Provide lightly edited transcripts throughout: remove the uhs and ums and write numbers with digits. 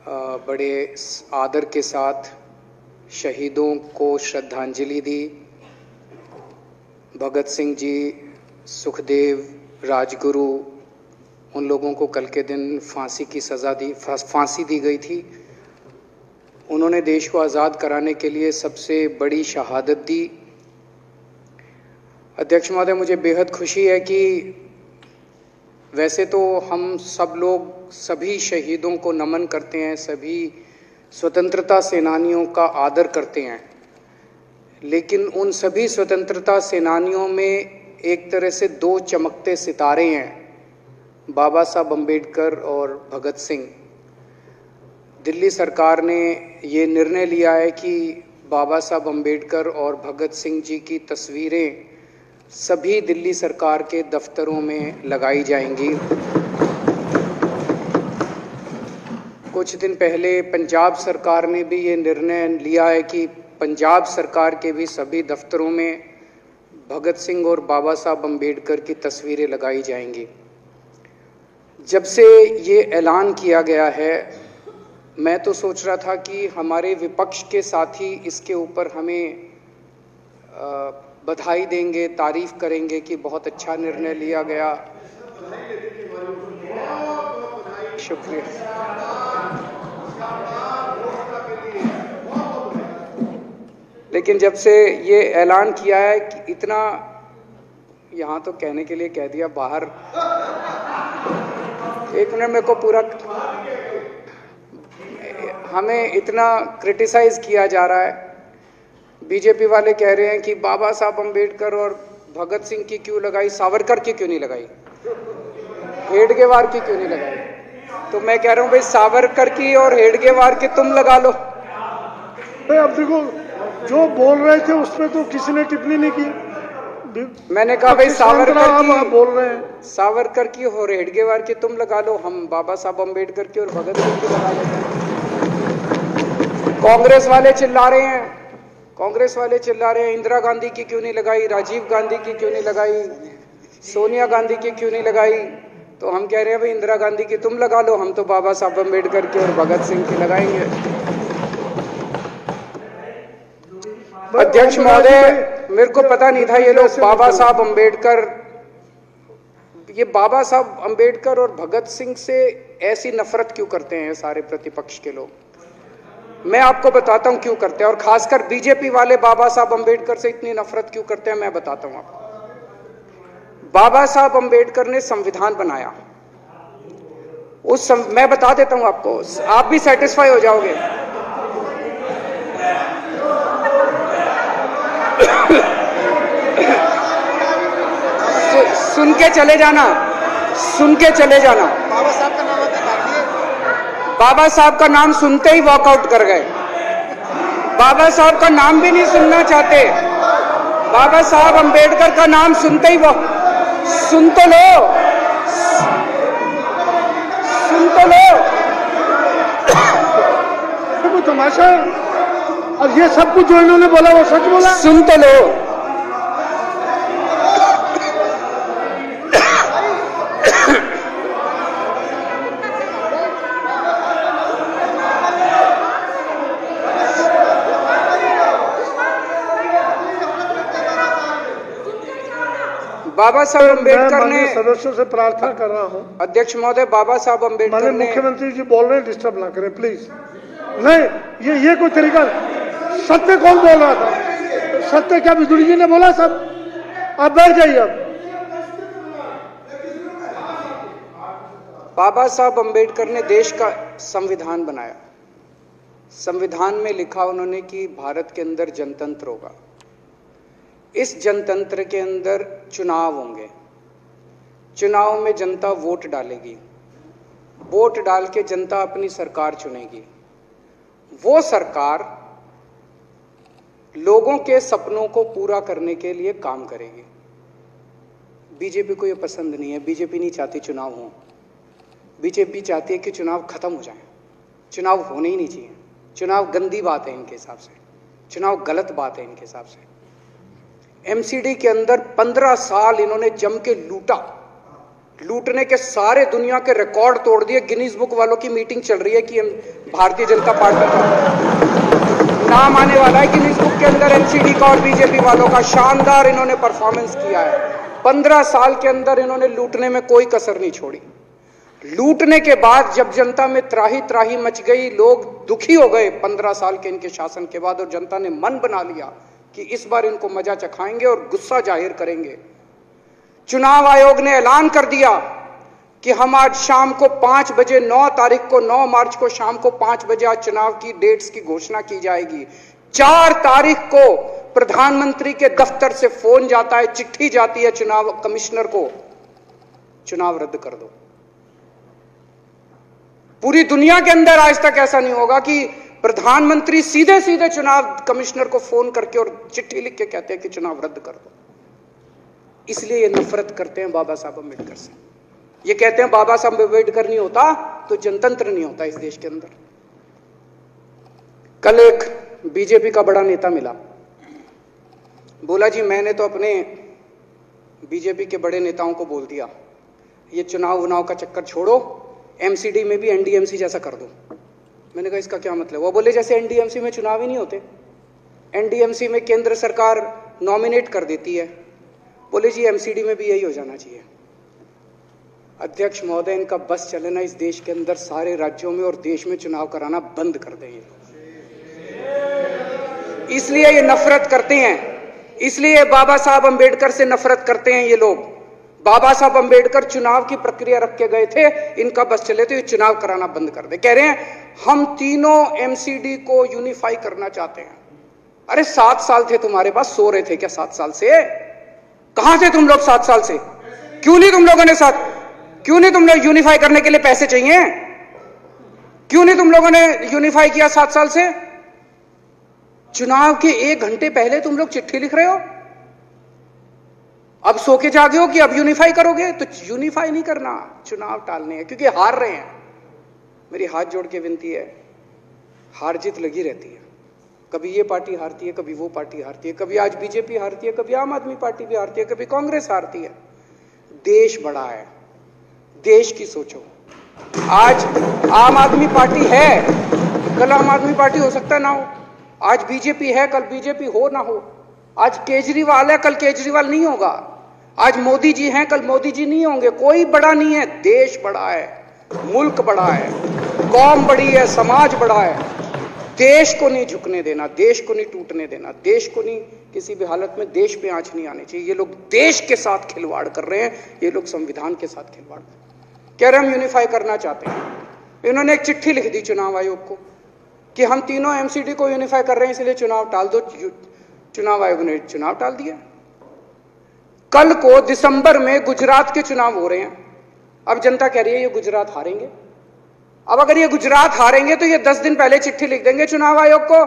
बड़े आदर के साथ शहीदों को श्रद्धांजलि दी। भगत सिंह जी, सुखदेव, राजगुरु, उन लोगों को कल के दिन फांसी दी गई थी। उन्होंने देश को आज़ाद कराने के लिए सबसे बड़ी शहादत दी। अध्यक्ष महोदय, मुझे बेहद खुशी है कि वैसे तो हम सब लोग सभी शहीदों को नमन करते हैं, सभी स्वतंत्रता सेनानियों का आदर करते हैं, लेकिन उन सभी स्वतंत्रता सेनानियों में एक तरह से दो चमकते सितारे हैं, बाबा साहब अम्बेडकर और भगत सिंह। दिल्ली सरकार ने ये निर्णय लिया है कि बाबा साहब अम्बेडकर और भगत सिंह जी की तस्वीरें सभी दिल्ली सरकार के दफ्तरों में लगाई जाएंगी। कुछ दिन पहले पंजाब सरकार ने भी ये निर्णय लिया है कि पंजाब सरकार के भी सभी दफ्तरों में भगत सिंह और बाबा साहब अम्बेडकर की तस्वीरें लगाई जाएंगी। जब से ये ऐलान किया गया है, मैं तो सोच रहा था कि हमारे विपक्ष के साथी इसके ऊपर हमें बधाई देंगे, तारीफ करेंगे कि बहुत अच्छा निर्णय लिया गया। शुक्रिया। लेकिन जब से ये ऐलान किया है कि इतना, यहाँ तो कहने के लिए कह दिया, बाहर एक मिनट, मेरे को पूरा, हमें इतना क्रिटिसाइज किया जा रहा है। बीजेपी वाले कह रहे हैं कि बाबा साहब अम्बेडकर और भगत सिंह की क्यों लगाई, सावरकर की क्यों नहीं लगाई, हेडगेवार की क्यों नहीं लगाई। तो मैं कह रहा हूं भाई, सावरकर की और हेडगेवार की तुम लगा लो। अब देखो, जो बोल रहे थे उसमें तो किसी ने टिप्पणी नहीं की। मैंने कहा भाई, सावरकर की बोल रहे हैं, सावरकर की और हेडगेवार की तुम लगा लो, हम बाबा साहब अम्बेडकर की और भगत सिंह की लगा लेते हैं। कांग्रेस वाले चिल्ला रहे हैं, इंदिरा गांधी की क्यों नहीं लगाई, राजीव गांधी की क्यों नहीं लगाई, सोनिया गांधी की क्यों नहीं लगाई। तो हम कह रहे हैं भाई, इंदिरा गांधी की तुम लगा लो, हम तो बाबा साहब अम्बेडकर की और भगत सिंह की लगाएंगे। अध्यक्ष महोदय, मेरे को पता नहीं था ये लोग बाबा साहब अम्बेडकर और भगत सिंह से ऐसी नफरत क्यों करते हैं सारे प्रतिपक्ष के लोग। मैं आपको बताता हूं क्यों करते हैं, और खासकर बीजेपी वाले बाबा साहब अम्बेडकर से इतनी नफरत क्यों करते हैं, मैं बताता हूं आपको। बाबा साहब अम्बेडकर ने संविधान बनाया, मैं बता देता हूं आपको, आप भी सेटिस्फाई हो जाओगे। सुन के चले जाना। बाबा साहब का नाम सुनते ही वॉकआउट कर गए। बाबा साहब का नाम भी नहीं सुनना चाहते। बाबा साहब अम्बेडकर का नाम सुनते ही सुन तो लो। वो तमाशा, और ये सब कुछ जो इन्होंने बोला वो सच बोला। सुन तो लो। बाबा साहब अम्बेडकर ने, सदस्यों से प्रार्थना कर रहा हूं, अध्यक्ष महोदय, बाबा साहब अम्बेडकर ने, मुख्यमंत्री जी बोल रहे हैं, डिस्टर्ब ना करें प्लीज। नहीं, ये कोई तरीका। सत्य कौन बोल रहा था? सत्य क्या बिजुली जी ने बोला? सब आप बैठ जाइए। अब बाबा साहब अम्बेडकर ने देश का संविधान बनाया। संविधान में लिखा उन्होंने कि भारत के अंदर जनतंत्र होगा। इस जनतंत्र के अंदर चुनाव होंगे। चुनाव में जनता वोट डालेगी। वोट डाल के जनता अपनी सरकार चुनेगी। वो सरकार लोगों के सपनों को पूरा करने के लिए काम करेगी। बीजेपी को ये पसंद नहीं है। बीजेपी नहीं चाहती चुनाव हो। बीजेपी चाहती है कि चुनाव खत्म हो जाए। चुनाव होने ही नहीं चाहिए। चुनाव गंदी बात है इनके हिसाब से। चुनाव गलत बात है इनके हिसाब से। एमसीडी के अंदर 15 साल इन्होंने जम के लूटा। लूटने के सारे दुनिया के रिकॉर्ड तोड़ दिए। गिनीज बुक वालों की मीटिंग चल रही है कि भारतीय जनता पार्टी का नाम आने वाला है गिनीज बुक के अंदर। एनसीडी का और बीजेपी वालों का शानदार इन्होंने परफॉर्मेंस किया है। 15 साल के अंदर इन्होंने लूटने में कोई कसर नहीं छोड़ी। लूटने के बाद जब जनता में त्राही त्राही मच गई, लोग दुखी हो गए 15 साल के इनके शासन के बाद, और जनता ने मन बना लिया कि इस बार इनको मजा चखाएंगे और गुस्सा जाहिर करेंगे। चुनाव आयोग ने ऐलान कर दिया कि हम आज शाम को 5 बजे 9 मार्च को शाम को 5 बजे आज चुनाव की डेट्स की घोषणा की जाएगी। 4 तारीख को प्रधानमंत्री के दफ्तर से फोन जाता है, चिट्ठी जाती है चुनाव कमिश्नर को, चुनाव रद्द कर दो। पूरी दुनिया के अंदर आज तक ऐसा नहीं होगा कि प्रधानमंत्री सीधे सीधे चुनाव कमिश्नर को फोन करके और चिट्ठी लिख के कहते हैं कि चुनाव रद्द कर दो। इसलिए ये नफरत करते हैं बाबा साहब अम्बेडकर से। ये कहते हैं बाबा साहब अम्बेडकर नहीं होता तो जनतंत्र नहीं होता इस देश के अंदर। कल एक बीजेपी का बड़ा नेता मिला, बोला जी मैंने तो अपने बीजेपी के बड़े नेताओं को बोल दिया ये चुनाव का चक्कर छोड़ो, एमसीडी में भी एनडीएमसी जैसा कर दो। मैंने कहा इसका क्या मतलब? वो बोले जैसे एनडीएमसी में चुनाव ही नहीं होते, एनडीएमसी में केंद्र सरकार नॉमिनेट कर देती है। बोले जी एमसीडी में भी यही हो जाना चाहिए। अध्यक्ष महोदय, इनका बस चले ना इस देश के अंदर सारे राज्यों में और देश में चुनाव कराना बंद कर दें। इसलिए ये नफरत करते हैं, इसलिए बाबा साहब अंबेडकर से नफरत करते हैं ये लोग। बाबा साहब अंबेडकर चुनाव की प्रक्रिया रख के गए थे, इनका बस चले तो ये चुनाव कराना बंद कर दे। कह रहे हैं हम तीनों एमसीडी को यूनिफाई करना चाहते हैं। अरे 7 साल थे तुम्हारे पास, सो रहे थे क्या 7 साल से? कहां थे तुम लोग 7 साल से? क्यों नहीं तुम लोगों ने क्यों नहीं तुम लोग यूनिफाई करने के लिए पैसे चाहिए? क्यों नहीं तुम लोगों ने यूनिफाई किया 7 साल से? चुनाव के 1 घंटे पहले तुम लोग चिट्ठी लिख रहे हो, अब सो के जागे हो कि अब यूनिफाई करोगे। तो यूनिफाई नहीं करना, चुनाव टालने हैं क्योंकि हार रहे हैं। मेरी हाथ जोड़ के विनती है, हार जीत लगी रहती है, कभी ये पार्टी हारती है, कभी वो पार्टी हारती है, कभी आज बीजेपी हारती है, कभी आम आदमी पार्टी भी हारती है, कभी कांग्रेस हारती है। देश बड़ा है, देश की सोचो। आज आम आदमी पार्टी है, कल आम आदमी पार्टी हो सकता है ना हो। आज बीजेपी है, कल बीजेपी हो ना हो। आज केजरीवाल है, कल केजरीवाल नहीं होगा। आज मोदी जी हैं, कल मोदी जी नहीं होंगे। कोई बड़ा नहीं है, देश बड़ा है, मुल्क बड़ा है, कौम बड़ी है, समाज बड़ा है। देश को नहीं झुकने देना, देश को नहीं टूटने देना, देश को नहीं किसी भी हालत में देश पे आंच नहीं आनी चाहिए। ये लोग देश के साथ खिलवाड़ कर रहे हैं, ये लोग संविधान के साथ खिलवाड़ कर रहे हैं। कह रहे हम यूनिफाई करना चाहते हैं। इन्होंने एक चिट्ठी लिख दी चुनाव आयोग को कि हम तीनों एमसीडी को यूनिफाई कर रहे हैं, इसलिए चुनाव टाल दो। चुनाव आयोग ने चुनाव टाल दिया। कल को दिसंबर में गुजरात के चुनाव हो रहे हैं। अब जनता कह रही है ये गुजरात हारेंगे। अब अगर ये गुजरात हारेंगे तो ये 10 दिन पहले चिट्ठी लिख देंगे चुनाव आयोग को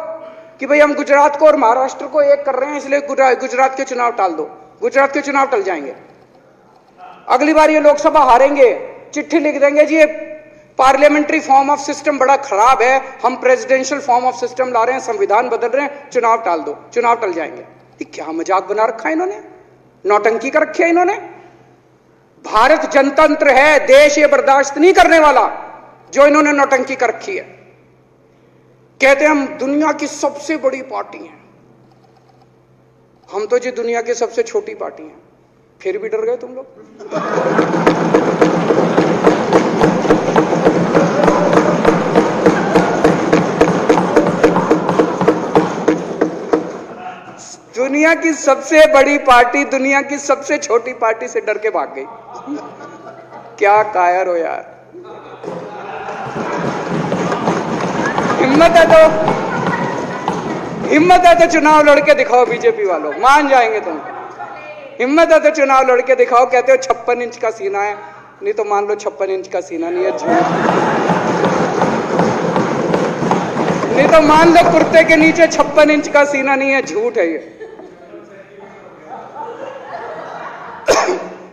कि भाई हम गुजरात को और महाराष्ट्र को एक कर रहे हैं, इसलिए गुजरात के चुनाव टाल दो। गुजरात के चुनाव टल जाएंगे। अगली बार ये लोकसभा हारेंगे, चिट्ठी लिख देंगे जी ये पार्लियामेंट्री फॉर्म ऑफ सिस्टम बड़ा खराब है, हम प्रेसिडेंशियल फॉर्म ऑफ सिस्टम ला रहे हैं, संविधान बदल रहे हैं, चुनाव टाल दो। चुनाव टल जाएंगे। ये क्या मजाक बना रखा है इन्होंने, नौटंकी कर रखी है इन्होंने। भारत जनतंत्र है, देश ये बर्दाश्त नहीं करने वाला जो इन्होंने नौटंकी कर रखी है। कहते हैं हम दुनिया की सबसे बड़ी पार्टी हैं, हम तो जी दुनिया की सबसे छोटी पार्टी हैं। फिर भी डर गए तुम लोग। दुनिया की सबसे बड़ी पार्टी दुनिया की सबसे छोटी पार्टी से डर के भाग गई। क्या कायर हो यार। हिम्मत है तो चुनाव लड़के दिखाओ बीजेपी वालों, मान जाएंगे तुम। हिम्मत है तो चुनाव लड़के दिखाओ। कहते हो 56 इंच का सीना है, नहीं तो मान लो 56 इंच का सीना नहीं है, झूठ। नहीं तो मान लो कुर्ते के नीचे 56 इंच का सीना नहीं है, झूठ है ये।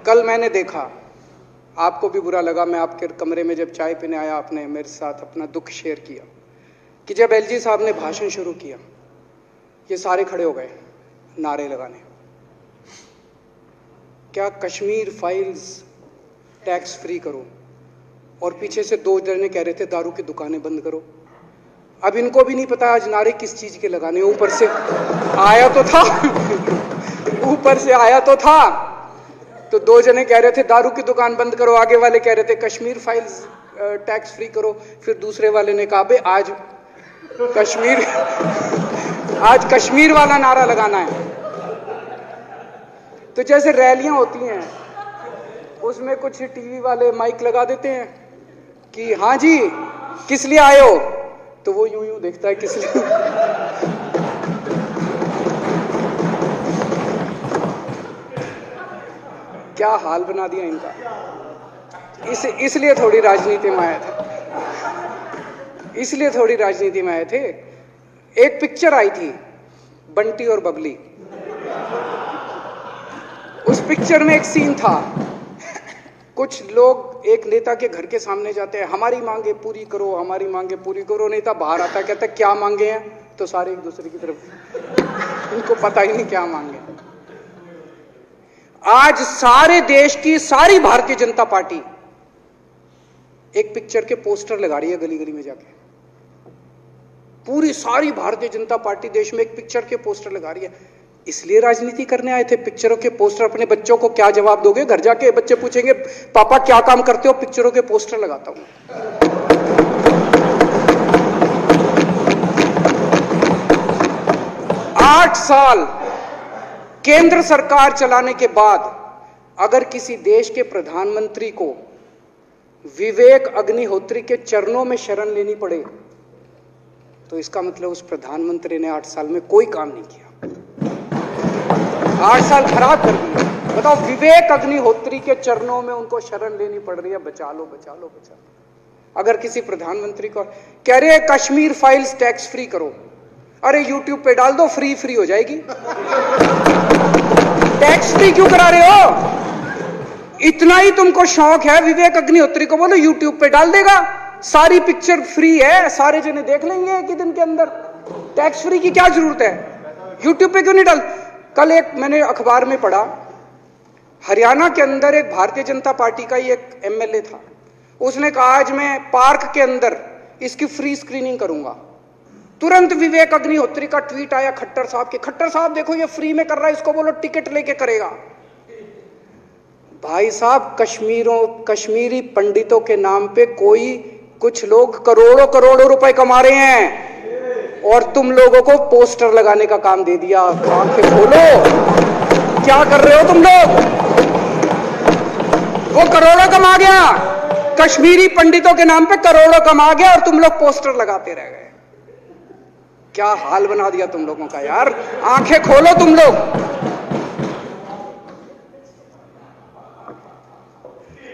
कल मैंने देखा, आपको भी बुरा लगा, मैं आपके कमरे में जब चाय पीने आया, आपने मेरे साथ अपना दुख शेयर किया कि जब एलजी साहब ने भाषण शुरू किया, ये सारे खड़े हो गए नारे लगाने। क्या कश्मीर फाइल्स टैक्स फ्री करो, और पीछे से 2 जने कह रहे थे दारू की दुकानें बंद करो। अब इनको भी नहीं पता आज नारे किस चीज के लगाने, ऊपर से आया तो था ऊपर से आया तो था। तो दो जने कह रहे थे दारू की दुकान बंद करो, आगे वाले कह रहे थे कश्मीर फाइल्स टैक्स फ्री करो, फिर दूसरे वाले ने कहा बे आज कश्मीर वाला नारा लगाना है। तो जैसे रैलियां होती हैं उसमें कुछ टीवी वाले माइक लगा देते हैं कि हाँ जी किस लिए आए हो, तो वो यूं यूं देखता है किस लिए क्या हाल बना दिया इनका। इसलिए थोड़ी राजनीति में आए थे, इसलिए थोड़ी राजनीति में आए थे। एक पिक्चर आई थी बंटी और बबली, उस पिक्चर में एक सीन था, कुछ लोग एक नेता के घर के सामने जाते हैं, हमारी मांगे पूरी करो, हमारी मांगे पूरी करो। नेता बाहर आता है, कहता है क्या मांगे हैं, तो सारे एक दूसरे की तरफ, इनको पता ही नहीं क्या मांगे। आज सारे देश की सारी भारतीय जनता पार्टी एक पिक्चर के पोस्टर लगा रही है गली गली में जाके। पूरी सारी भारतीय जनता पार्टी देश में एक पिक्चर के पोस्टर लगा रही है। इसलिए राजनीति करने आए थे, पिक्चरों के पोस्टर। अपने बच्चों को क्या जवाब दोगे? घर जाके बच्चे पूछेंगे पापा क्या काम करते हो? पिक्चरों के पोस्टर लगाता हूं। 8 साल केंद्र सरकार चलाने के बाद अगर किसी देश के प्रधानमंत्री को विवेक अग्निहोत्री के चरणों में शरण लेनी पड़े तो इसका मतलब उस प्रधानमंत्री ने 8 साल में कोई काम नहीं किया, 8 साल खराब कर दिए। बताओ, विवेक अग्निहोत्री के चरणों में उनको शरण लेनी पड़ रही है, बचा लो बचा लो बचा लो। अगर किसी प्रधानमंत्री को कह रहे हैं कश्मीर फाइल्स टैक्स फ्री करो, अरे यूट्यूब पे डाल दो, फ्री फ्री हो जाएगी। टैक्स फ्री क्यों करा रहे हो? इतना ही तुमको शौक है, विवेक अग्निहोत्री को बोलो यूट्यूब पे डाल देगा, सारी पिक्चर फ्री है, सारे जने देख लेंगे एक ही दिन के अंदर। टैक्स फ्री की क्या जरूरत है? यूट्यूब पे क्यों नहीं डाल? कल एक मैंने अखबार में पढ़ा, हरियाणा के अंदर एक भारतीय जनता पार्टी का ही एक एमएलए था, उसने कहा आज मैं पार्क के अंदर इसकी फ्री स्क्रीनिंग करूंगा। तुरंत विवेक अग्निहोत्री का ट्वीट आया खट्टर साहब के, खट्टर साहब देखो ये फ्री में कर रहा है, इसको बोलो टिकट लेके करेगा। भाई साहब, कश्मीरी पंडितों के नाम पे कुछ लोग करोड़ों करोड़ों रुपए कमा रहे हैं और तुम लोगों को पोस्टर लगाने का काम दे दिया। आंखें खोलो, क्या कर रहे हो तुम लोग? वो करोड़ों कमा गया, कश्मीरी पंडितों के नाम पे करोड़ों कमा गया और तुम लोग पोस्टर लगाते रह गए। क्या हाल बना दिया तुम लोगों का यार, आंखें खोलो तुम लोग।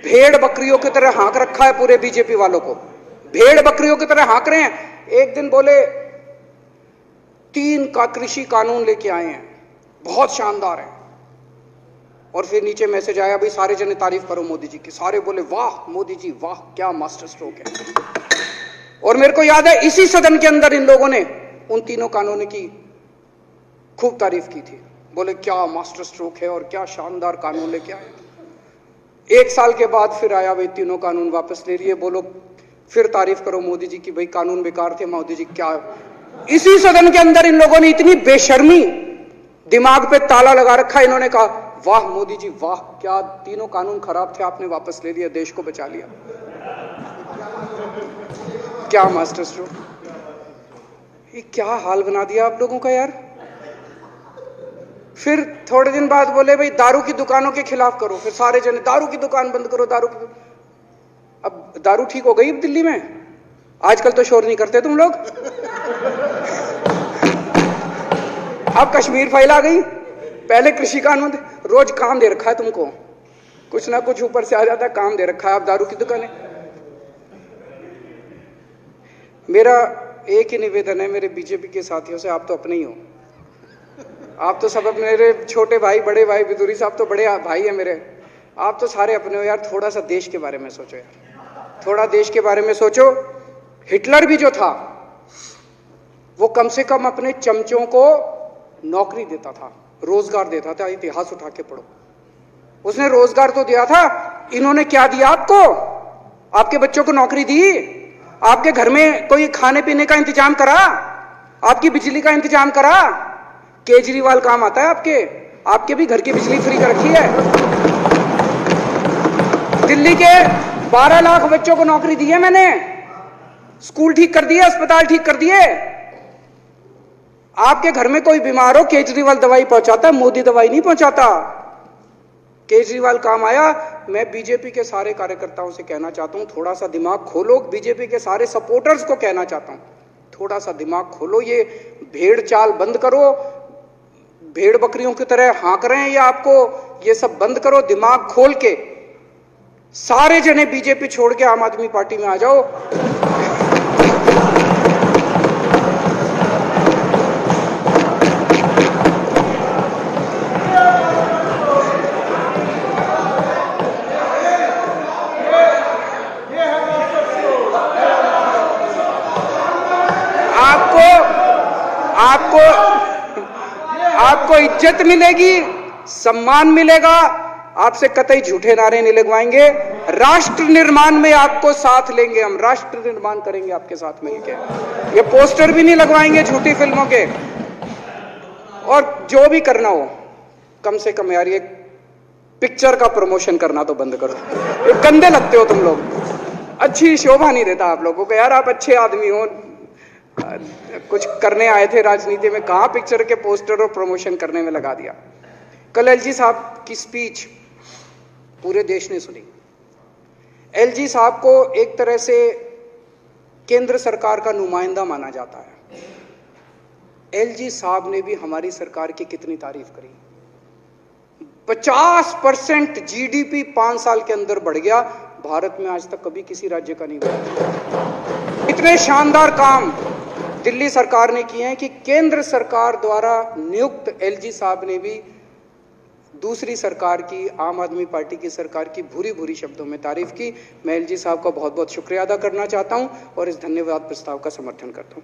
भेड़ बकरियों की तरह हाँक रखा है पूरे बीजेपी वालों को, भेड़ बकरियों की तरह हाँक रहे हैं। एक दिन बोले 3 का कृषि कानून लेके आए हैं, बहुत शानदार है, और फिर नीचे मैसेज आया भाई सारे जने तारीफ करो मोदी जी की। सारे बोले वाह मोदी जी वाह, क्या मास्टर स्ट्रोक है। और मेरे को याद है इसी सदन के अंदर इन लोगों ने उन 3 कानूनों की खूब तारीफ की थी, बोले क्या मास्टर स्ट्रोक है और क्या शानदार कानून लेके आए। 1 साल के बाद फिर आया भाई 3 कानून वापस ले लिए, बोलो फिर तारीफ करो मोदी जी की, भाई कानून बेकार थे मोदी जी। क्या इसी सदन के अंदर इन लोगों ने इतनी बेशर्मी, दिमाग पे ताला लगा रखा, इन्होंने कहा वाह मोदी जी वाह, क्या 3 कानून खराब थे आपने वापस ले लिया, देश को बचा लिया। क्या मास्टर स्ट्रोक, ये क्या हाल बना दिया आप लोगों का यार। फिर थोड़े दिन बाद बोले भाई दारू की दुकानों के खिलाफ करो, फिर सारे जने दारू की दुकान बंद करो, दारू की। अब दारू ठीक हो गई दिल्ली में, आजकल तो शोर नहीं करते तुम लोग। अब कश्मीर फाइल आ गई, पहले कृषि कानून, रोज काम दे रखा है तुमको, कुछ ना कुछ ऊपर से आ जाता है, काम दे रखा है। अब दारू की दुकानें। मेरा एक ही निवेदन है मेरे बीजेपी के साथियों से, आप तो अपने ही हो, आप तो सब अपने, मेरे छोटे भाई बड़े भाई बिदुरी साहब तो बड़े भाई है मेरे, आप तो सारे अपने हो यार। थोड़ा सा देश के बारे में सोचो यार, थोड़ा देश के बारे में सोचो। हिटलर भी जो था वो कम से कम अपने चमचों को नौकरी देता था, रोजगार देता था। इतिहास उठा के पढ़ो, उसने रोजगार तो दिया था। इन्होंने क्या दिया आपको? आपके बच्चों को नौकरी दी? आपके घर में कोई खाने पीने का इंतजाम करा? आपकी बिजली का इंतजाम करा? केजरीवाल काम आता है आपके भी घर की बिजली फ्री कर रखी है। दिल्ली के 12 लाख बच्चों को नौकरी दी है मैंने, स्कूल ठीक कर दिए, अस्पताल ठीक कर दिए। आपके घर में कोई बीमार हो, केजरीवाल दवाई पहुंचाता है, मोदी दवाई नहीं पहुंचाता। केजरीवाल काम आया। मैं बीजेपी के सारे कार्यकर्ताओं से कहना चाहता हूं, थोड़ा सा दिमाग खोलो। बीजेपी के सारे सपोर्टर्स को कहना चाहता हूं, थोड़ा सा दिमाग खोलो। ये भेड़ चाल बंद करो, भेड़ बकरियों की तरह हाँक रहे हैं ये आपको, ये सब बंद करो। दिमाग खोल के सारे जने बीजेपी छोड़ के आम आदमी पार्टी में आ जाओ। आपको इज्जत मिलेगी, सम्मान मिलेगा। आपसे कतई झूठे नारे नहीं लगवाएंगे। राष्ट्र निर्माण में आपको साथ लेंगे हम, राष्ट्र निर्माण करेंगे आपके साथ मिलकर। ये पोस्टर भी नहीं लगवाएंगे झूठी फिल्मों के। और जो भी करना हो, कम से कम यार ये पिक्चर का प्रमोशन करना तो बंद करो। ये गंदे लगते हो तुम लोग, अच्छी शोभा नहीं देता आप लोगों को। यार आप अच्छे आदमी हो, कुछ करने आए थे राजनीति में, कहां पिक्चर के पोस्टर और प्रमोशन करने में लगा दिया। कल एलजी साहब की स्पीच पूरे देश ने सुनी। एलजी साहब को एक तरह से केंद्र सरकार का नुमाइंदा माना जाता है। एलजी साहब ने भी हमारी सरकार की कितनी तारीफ करी। 50% जीडीपी 5 साल के अंदर बढ़ गया। भारत में आज तक कभी किसी राज्य का नहीं हुआ। इतने शानदार काम दिल्ली सरकार ने किए हैं कि केंद्र सरकार द्वारा नियुक्त एलजी साहब ने भी दूसरी सरकार की, आम आदमी पार्टी की सरकार की भूरी भूरी शब्दों में तारीफ की। मैं एलजी साहब का बहुत बहुत शुक्रिया अदा करना चाहता हूं और इस धन्यवाद प्रस्ताव का समर्थन करता हूं।